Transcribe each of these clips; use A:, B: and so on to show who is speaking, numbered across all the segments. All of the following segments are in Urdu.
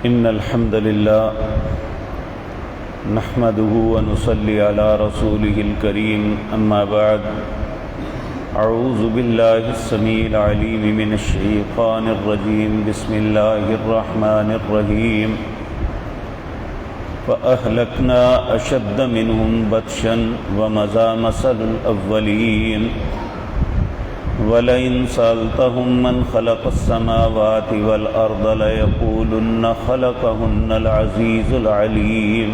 A: إن الحمد لله نحمده ونصلي على رسوله الكريم أما بعد أعوذ بالله السميع العليم من الشيطان الرجيم بسم الله الرحمن الرحيم فأهلكنا أشد منهم بطشا ومضى مثل الأولين وَلَئِنْ سَأَلْتَهُمْ مَنْ خَلَقَ السَّمَاوَاتِ وَالْأَرْضَ لَيَقُولُنَّ خَلَقَهُنَّ الْعَزِيزُ الْعَلِيمُ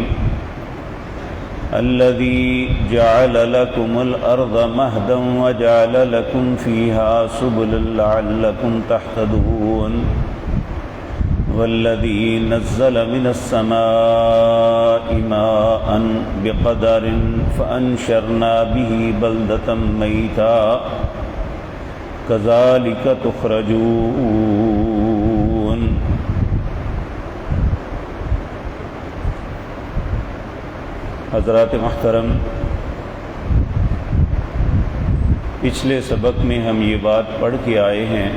A: الَّذِي جَعَلَ لَكُمُ الْأَرْضَ مَهْدًا وَجَعَلَ لَكُمْ فِيهَا سُبُلًا لَعَلَّكُمْ تَهْتَدُونَ وَالَّذِي نَزَّلَ مِنَ السَّمَاءِ مَاءً بِقَدَرٍ فَأَنشَرْنَا بِهِ بَلْدَةً مَيْتًا كَذَلِكَ تُخْرَجُونَ۔ حضرات محترم، پچھلے سبق میں ہم یہ بات پڑھ کے آئے ہیں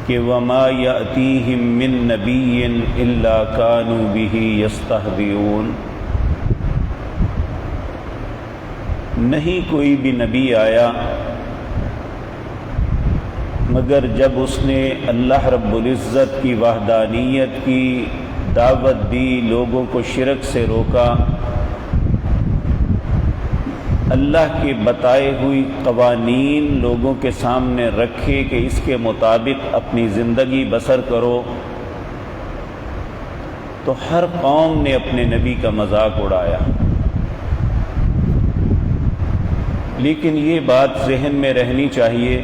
A: کہ وَمَا يَأْتِيهِم مِّن نَّبِيٍّ إِلَّا كَانُوا بِهِ يَسْتَهْزِئُونَ۔ نہیں کوئی بھی نبی آیا مگر جب اس نے اللہ رب العزت کی وحدانیت کی دعوت دی، لوگوں کو شرک سے روکا، اللہ کے بتائے ہوئی قوانین لوگوں کے سامنے رکھے کہ اس کے مطابق اپنی زندگی بسر کرو، تو ہر قوم نے اپنے نبی کا مذاق اڑایا۔ لیکن یہ بات ذہن میں رہنی چاہیے،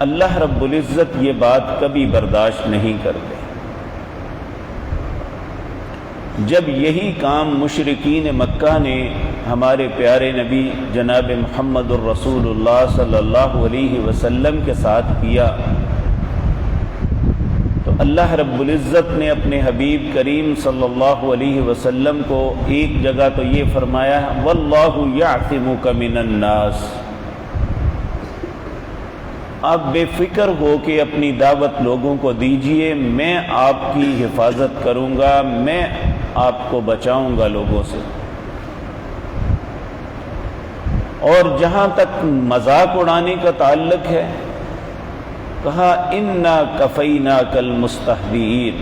A: اللہ رب العزت یہ بات کبھی برداشت نہیں کرتے۔ جب یہی کام مشرکین مکہ نے ہمارے پیارے نبی جناب محمد الرسول اللہ صلی اللہ علیہ وسلم کے ساتھ کیا، تو اللہ رب العزت نے اپنے حبیب کریم صلی اللہ علیہ وسلم کو ایک جگہ تو یہ فرمایا وَاللَّهُ يَعْصِمُكَ مِنَ النَّاسِ، آپ بے فکر ہو کہ اپنی دعوت لوگوں کو دیجئے، میں آپ کی حفاظت کروں گا، میں آپ کو بچاؤں گا لوگوں سے۔ اور جہاں تک مذاق اڑانے کا تعلق ہے، کہا اِنَّا كَفَيْنَاكَ الْمُسْتَهْزِئِينَ،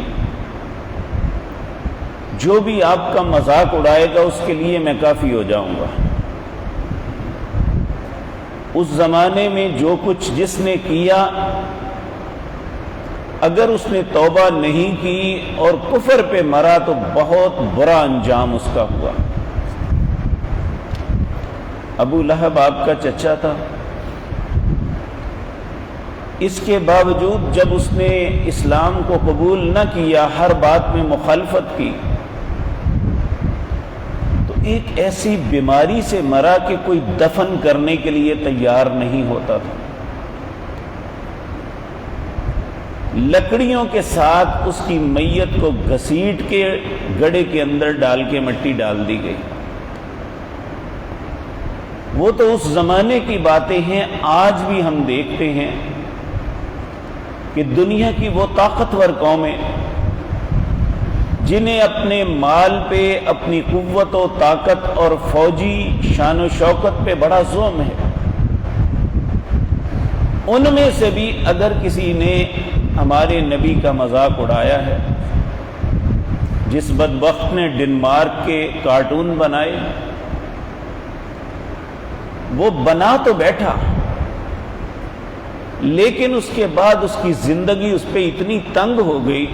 A: جو بھی آپ کا مذاق اڑائے گا اس کے لیے میں کافی ہو جاؤں گا۔ اس زمانے میں جو کچھ جس نے کیا، اگر اس نے توبہ نہیں کی اور کفر پہ مرا تو بہت برا انجام اس کا ہوا۔ ابو لہب آپ کا چچا تھا، اس کے باوجود جب اس نے اسلام کو قبول نہ کیا، ہر بات میں مخالفت کی، تو ایک ایسی بیماری سے مرا کہ کوئی دفن کرنے کے لیے تیار نہیں ہوتا تھا۔ لکڑیوں کے ساتھ اس کی میت کو گھسیٹ کے گڑھے کے اندر ڈال کے مٹی ڈال دی گئی۔ وہ تو اس زمانے کی باتیں ہیں، آج بھی ہم دیکھتے ہیں کہ دنیا کی وہ طاقتور قومیں جنہیں اپنے مال پہ، اپنی قوت و طاقت اور فوجی شان و شوکت پہ بڑا زوم ہے، ان میں سے بھی اگر کسی نے ہمارے نبی کا مذاق اڑایا ہے، جس بدبخت نے ڈنمارک کے کارٹون بنائے، وہ بنا تو بیٹھا لیکن اس کے بعد اس کی زندگی اس پہ اتنی تنگ ہو گئی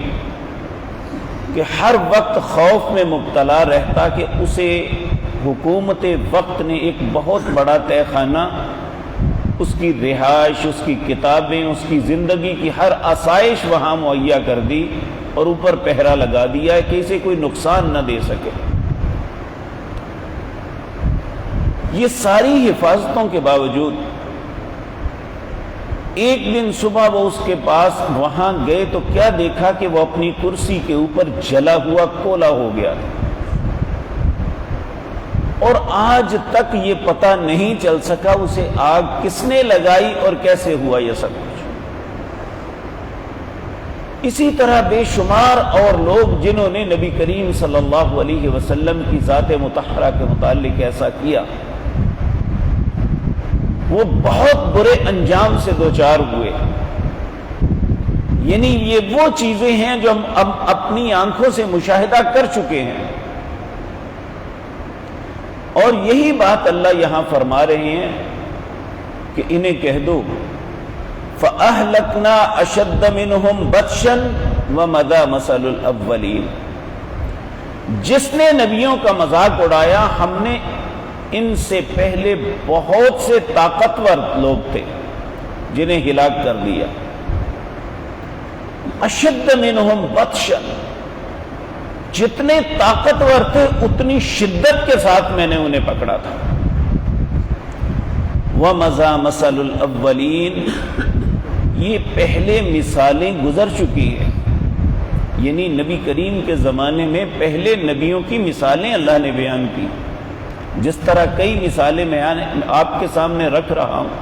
A: کہ ہر وقت خوف میں مبتلا رہتا کہ اسے حکومت وقت نے ایک بہت بڑا تہہ خانہ، اس کی رہائش، اس کی کتابیں، اس کی زندگی کی ہر آسائش وہاں مہیا کر دی اور اوپر پہرا لگا دیا ہے کہ اسے کوئی نقصان نہ دے سکے۔ یہ ساری حفاظتوں کے باوجود ایک دن صبح وہ اس کے پاس وہاں گئے تو کیا دیکھا کہ وہ اپنی کرسی کے اوپر جلا ہوا کولا ہو گیا تھا، اور آج تک یہ پتہ نہیں چل سکا اسے آگ کس نے لگائی اور کیسے ہوا یہ سب کچھ۔ اسی طرح بے شمار اور لوگ جنہوں نے نبی کریم صلی اللہ علیہ وسلم کی ذات مطہرہ کے متعلق ایسا کیا، وہ بہت برے انجام سے دوچار ہوئے۔ یعنی یہ وہ چیزیں ہیں جو ہم اپنی آنکھوں سے مشاہدہ کر چکے ہیں، اور یہی بات اللہ یہاں فرما رہے ہیں کہ انہیں کہہ دو فَأَهْلَكْنَا أَشَدَّ مِنْهُمْ بَطْشًا وَمَضَىٰ مَثَلُ الْأَوَّلِينَ۔ جس نے نبیوں کا مذاق اڑایا، ہم نے ان سے پہلے بہت سے طاقتور لوگ تھے جنہیں ہلاک کر دیا۔ اشد منہم بطشا، جتنے طاقتور تھے اتنی شدت کے ساتھ میں نے انہیں پکڑا تھا۔ وَمَضَىٰ مَثَلُ الْأَوَّلِينَ، یہ پہلے مثالیں گزر چکی ہیں، یعنی نبی کریم کے زمانے میں پہلے نبیوں کی مثالیں اللہ نے بیان کی، جس طرح کئی مثالیں میں آپ کے سامنے رکھ رہا ہوں،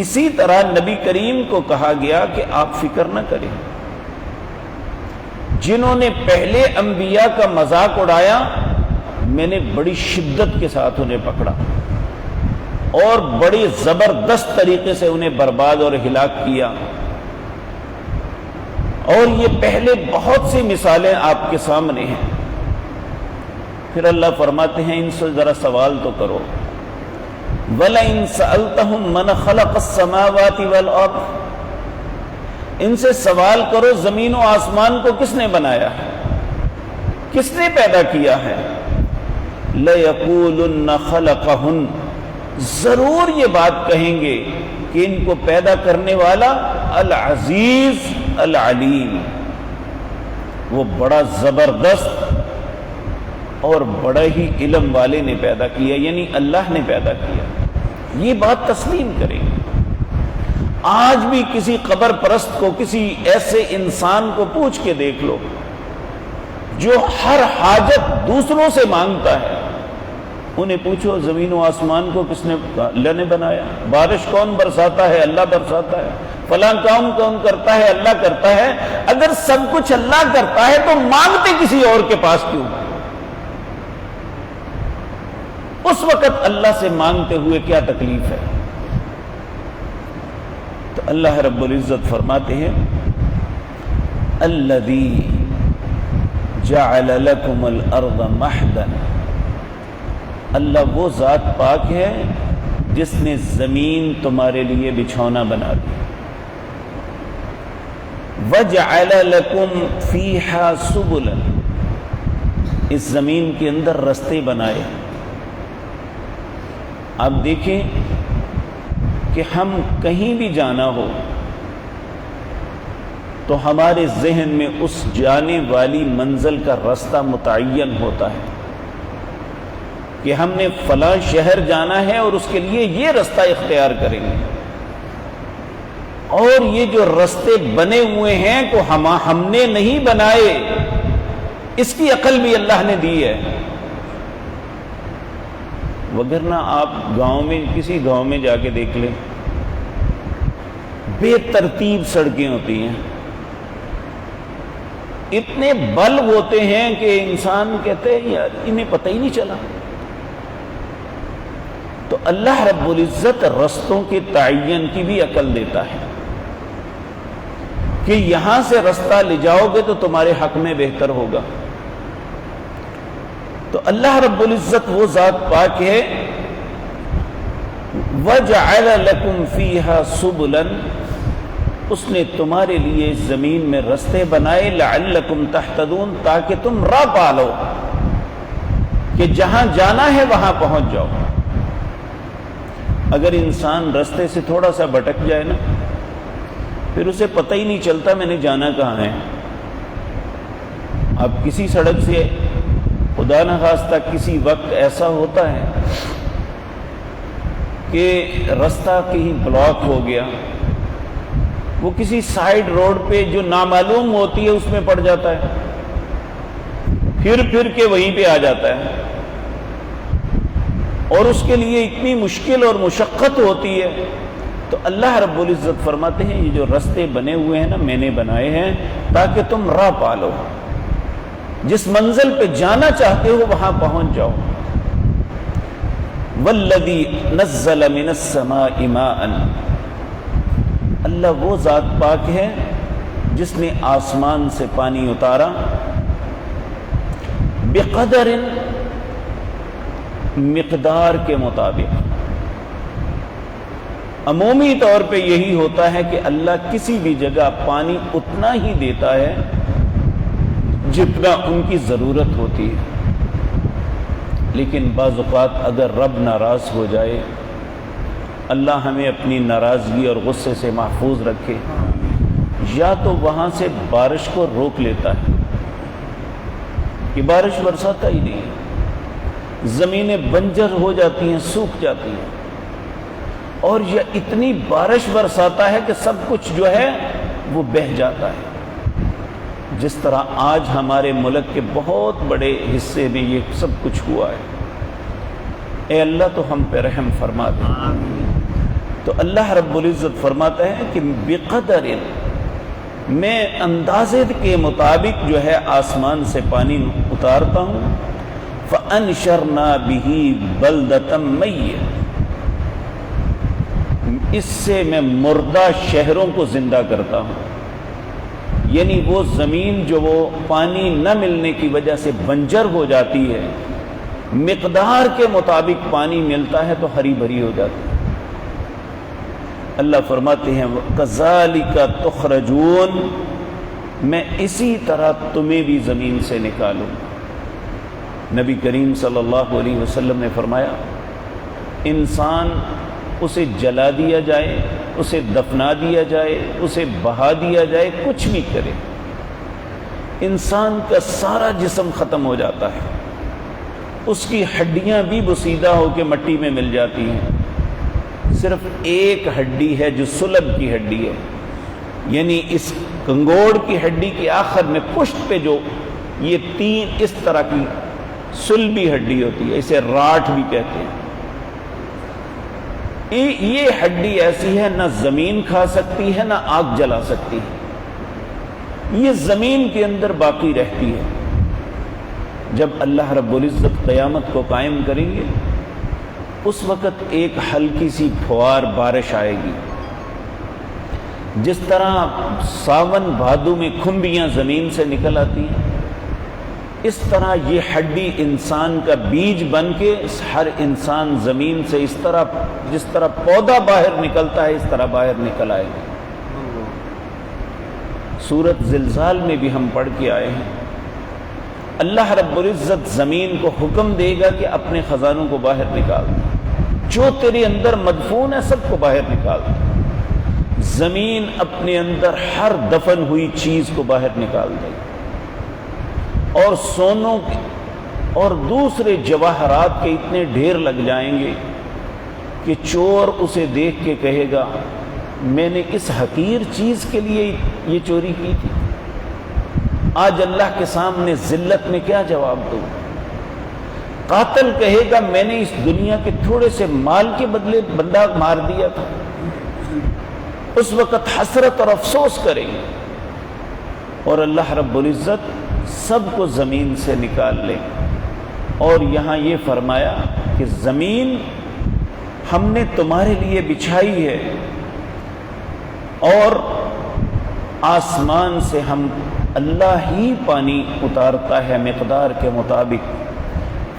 A: اسی طرح نبی کریم کو کہا گیا کہ آپ فکر نہ کریں، جنہوں نے پہلے انبیاء کا مذاق اڑایا میں نے بڑی شدت کے ساتھ انہیں پکڑا اور بڑی زبردست طریقے سے انہیں برباد اور ہلاک کیا۔ اور یہ پہلے بہت سی مثالیں آپ کے سامنے ہیں۔ پھر اللہ فرماتے ہیں ان سے ذرا سوال تو کرو، وَلَئِن سَأَلْتَهُم مَّنْ خَلَقَ السَّمَاوَاتِ وَالْأَرْضَ، ان سے سوال کرو زمین و آسمان کو کس نے بنایا ہے، کس نے پیدا کیا ہے؟ لَيَقُولُنَّ خَلَقَهُنَّ، ضرور یہ بات کہیں گے کہ ان کو پیدا کرنے والا العزیز العلیم، وہ بڑا زبردست اور بڑا ہی علم والے نے پیدا کیا، یعنی اللہ نے پیدا کیا۔ یہ بات تسلیم کریں۔ آج بھی کسی قبر پرست کو، کسی ایسے انسان کو پوچھ کے دیکھ لو جو ہر حاجت دوسروں سے مانگتا ہے، انہیں پوچھو زمین و آسمان کو کس نے، اللہ نے بنایا، بارش کون برساتا ہے، اللہ برساتا ہے، فلاں کام کون کرتا ہے، اللہ کرتا ہے۔ اگر سب کچھ اللہ کرتا ہے تو مانگتے کسی اور کے پاس کیوں؟ اس وقت اللہ سے مانگتے ہوئے کیا تکلیف ہے؟ تو اللہ رب العزت فرماتے ہیں الذی جعل لکم الارض مہدا، اللہ وہ ذات پاک ہے جس نے زمین تمہارے لیے بچھونا بنا دی۔ وجعل لکم فیہا سبلا، اس زمین کے اندر رستے بنائے۔ آپ دیکھیں کہ ہم کہیں بھی جانا ہو تو ہمارے ذہن میں اس جانے والی منزل کا راستہ متعین ہوتا ہے کہ ہم نے فلاں شہر جانا ہے اور اس کے لیے یہ راستہ اختیار کریں گے، اور یہ جو راستے بنے ہوئے ہیں کو ہم نے نہیں بنائے، اس کی عقل بھی اللہ نے دی ہے۔ وگرنہ آپ گاؤں میں، کسی گاؤں میں جا کے دیکھ لیں، بے ترتیب سڑکیں ہوتی ہیں، اتنے بلب ہوتے ہیں کہ انسان کہتے ہیں یار انہیں پتہ ہی نہیں چلا۔ تو اللہ رب العزت رستوں کے تعین کی بھی عقل دیتا ہے کہ یہاں سے رستہ لے جاؤ گے تو تمہارے حق میں بہتر ہوگا۔ تو اللہ رب العزت وہ ذات پاک ہے، وَجَعَلَ لَكُمْ فِيهَا سُبُلًا، اس نے تمہارے لیے زمین میں رستے بنائے، لَعَلَّكُمْ تَحْتَدُونَ، تاکہ تم راہ پالو کہ جہاں جانا ہے وہاں پہنچ جاؤ۔ اگر انسان رستے سے تھوڑا سا بھٹک جائے نا، پھر اسے پتہ ہی نہیں چلتا میں نے جانا کہاں ہے۔ اب کسی سڑک سے خدا نخواستہ کسی وقت ایسا ہوتا ہے کہ رستہ کہیں بلاک ہو گیا، وہ کسی سائیڈ روڈ پہ جو نامعلوم ہوتی ہے اس میں پڑ جاتا ہے، پھر کے وہیں پہ آ جاتا ہے، اور اس کے لیے اتنی مشکل اور مشقت ہوتی ہے تو اللہ رب العزت فرماتے ہیں یہ جو رستے بنے ہوئے ہیں نا میں نے بنائے ہیں تاکہ تم راہ پالو، جس منزل پہ جانا چاہتے ہو وہاں پہنچ جاؤ۔ والذی نزل من السماء ماء، اللہ وہ ذات پاک ہے جس نے آسمان سے پانی اتارا، بقدر، مقدار کے مطابق۔ عمومی طور پہ یہی ہوتا ہے کہ اللہ کسی بھی جگہ پانی اتنا ہی دیتا ہے جتنا ان کی ضرورت ہوتی ہے، لیکن بعض اوقات اگر رب ناراض ہو جائے، اللہ ہمیں اپنی ناراضگی اور غصے سے محفوظ رکھے، یا تو وہاں سے بارش کو روک لیتا ہے کہ بارش برساتا ہی نہیں، زمینیں بنجر ہو جاتی ہیں، سوکھ جاتی ہیں، اور یہ اتنی بارش برساتا ہے کہ سب کچھ جو ہے وہ بہہ جاتا ہے، جس طرح آج ہمارے ملک کے بہت بڑے حصے میں یہ سب کچھ ہوا ہے۔ اے اللہ تو ہم پہ رحم فرما دے۔ تو اللہ رب العزت فرماتا ہے کہ بقدر، میں اندازے کے مطابق جو ہے آسمان سے پانی اتارتا ہوں، فَأَنشَرْنَا بِهِ بَلْدَةً مَيِّتًا، اس سے میں مردہ شہروں کو زندہ کرتا ہوں، یعنی وہ زمین جو وہ پانی نہ ملنے کی وجہ سے بنجر ہو جاتی ہے، مقدار کے مطابق پانی ملتا ہے تو ہری بھری ہو جاتی ہے۔ اللہ فرماتے ہیں کذالک تخرجون، میں اسی طرح تمہیں بھی زمین سے نکالوں۔ نبی کریم صلی اللہ علیہ وسلم نے فرمایا انسان اسے جلا دیا جائے، اسے دفنا دیا جائے، اسے بہا دیا جائے، کچھ بھی کرے، انسان کا سارا جسم ختم ہو جاتا ہے، اس کی ہڈیاں بھی بسیدہ ہو کے مٹی میں مل جاتی ہیں، صرف ایک ہڈی ہے جو صلب کی ہڈی ہے، یعنی اس کنگوڑ کی ہڈی کے آخر میں پشت پہ جو یہ تین اس طرح کی صلبی ہڈی ہوتی ہے، اسے راٹھ بھی کہتے ہیں، یہ ہڈی ایسی ہے نہ زمین کھا سکتی ہے نہ آگ جلا سکتی ہے، یہ زمین کے اندر باقی رہتی ہے۔ جب اللہ رب العزت قیامت کو قائم کریں گے اس وقت ایک ہلکی سی پھوار بارش آئے گی، جس طرح ساون بھادو میں کھمبیاں زمین سے نکل آتی ہیں، اس طرح یہ ہڈی انسان کا بیج بن کے ہر انسان زمین سے اس طرح جس طرح پودا باہر نکلتا ہے اس طرح باہر نکل آئے گا۔ سورۃ زلزال میں بھی ہم پڑھ کے آئے ہیں، اللہ رب العزت زمین کو حکم دے گا کہ اپنے خزانوں کو باہر نکال دے، جو تیرے اندر مدفون ہے سب کو باہر نکال دے، زمین اپنے اندر ہر دفن ہوئی چیز کو باہر نکال دے، اور سونوں اور دوسرے جواہرات کے اتنے ڈھیر لگ جائیں گے کہ چور اسے دیکھ کے کہے گا میں نے اس حقیر چیز کے لیے یہ چوری کی تھی۔ آج اللہ کے سامنے ذلت میں کیا جواب دوں؟ قاتل کہے گا میں نے اس دنیا کے تھوڑے سے مال کے بدلے بندہ مار دیا تھا، اس وقت حسرت اور افسوس کریں گے، اور اللہ رب العزت سب کو زمین سے نکال لے۔ اور یہاں یہ فرمایا کہ زمین ہم نے تمہارے لیے بچھائی ہے، اور آسمان سے ہم اللہ ہی پانی اتارتا ہے مقدار کے مطابق،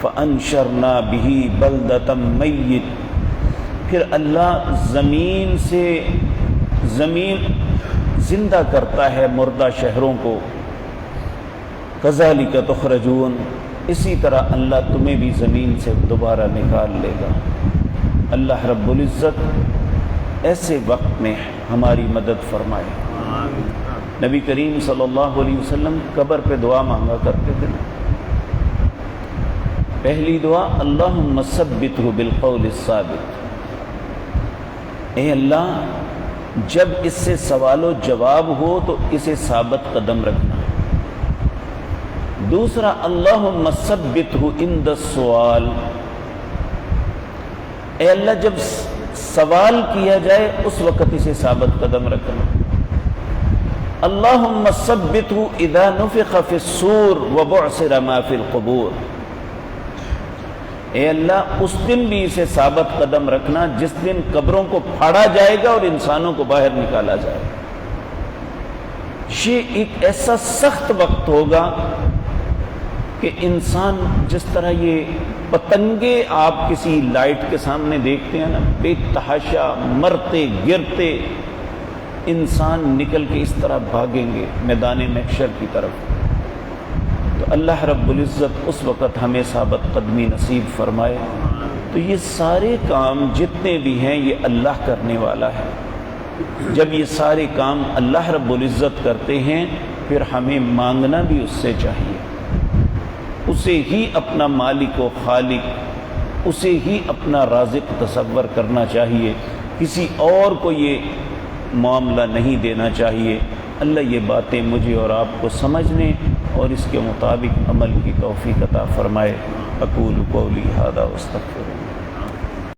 A: فَأَنشَرْنَا بِهِ بَلْدَةً مَيِّتًا، پھر اللہ زمین سے زمین زندہ کرتا ہے مردہ شہروں کو، کذالک تخرجون، اسی طرح اللہ تمہیں بھی زمین سے دوبارہ نکال لے گا۔ اللہ رب العزت ایسے وقت میں ہماری مدد فرمائے۔ نبی کریم صلی اللہ علیہ وسلم قبر پہ دعا مانگا کرتے تھے، پہلی دعا اللہم ثبتہ بالقول الثابت، اے اللہ جب اس سے سوال و جواب ہو تو اسے ثابت قدم رکھنا۔ دوسرا اللہم ثبتہ عند السؤال، اے اللہ جب سوال کیا جائے اس وقت اسے ثابت قدم رکھنا۔ اللہم ثبتہ اذا نفخ فی الصور وبعثر ما فی القبور، اے اللہ اس دن بھی اسے ثابت قدم رکھنا جس دن قبروں کو پھاڑا جائے گا اور انسانوں کو باہر نکالا جائے گا۔ یہ ایک ایسا سخت وقت ہوگا کہ انسان جس طرح یہ پتنگے آپ کسی لائٹ کے سامنے دیکھتے ہیں نا، بے تحاشا مرتے گرتے، انسان نکل کے اس طرح بھاگیں گے میدان محشر کی طرف۔ تو اللہ رب العزت اس وقت ہمیں ثابت قدمی نصیب فرمائے۔ تو یہ سارے کام جتنے بھی ہیں یہ اللہ کرنے والا ہے۔ جب یہ سارے کام اللہ رب العزت کرتے ہیں پھر ہمیں مانگنا بھی اس سے چاہیے، اسے ہی اپنا مالک و خالق، اسے ہی اپنا رازق تصور کرنا چاہیے، کسی اور کو یہ معاملہ نہیں دینا چاہیے۔ اللہ یہ باتیں مجھے اور آپ کو سمجھنے اور اس کے مطابق عمل کی توفیق عطا فرمائے۔ اقول قولی ھذا واستغفر اللہ۔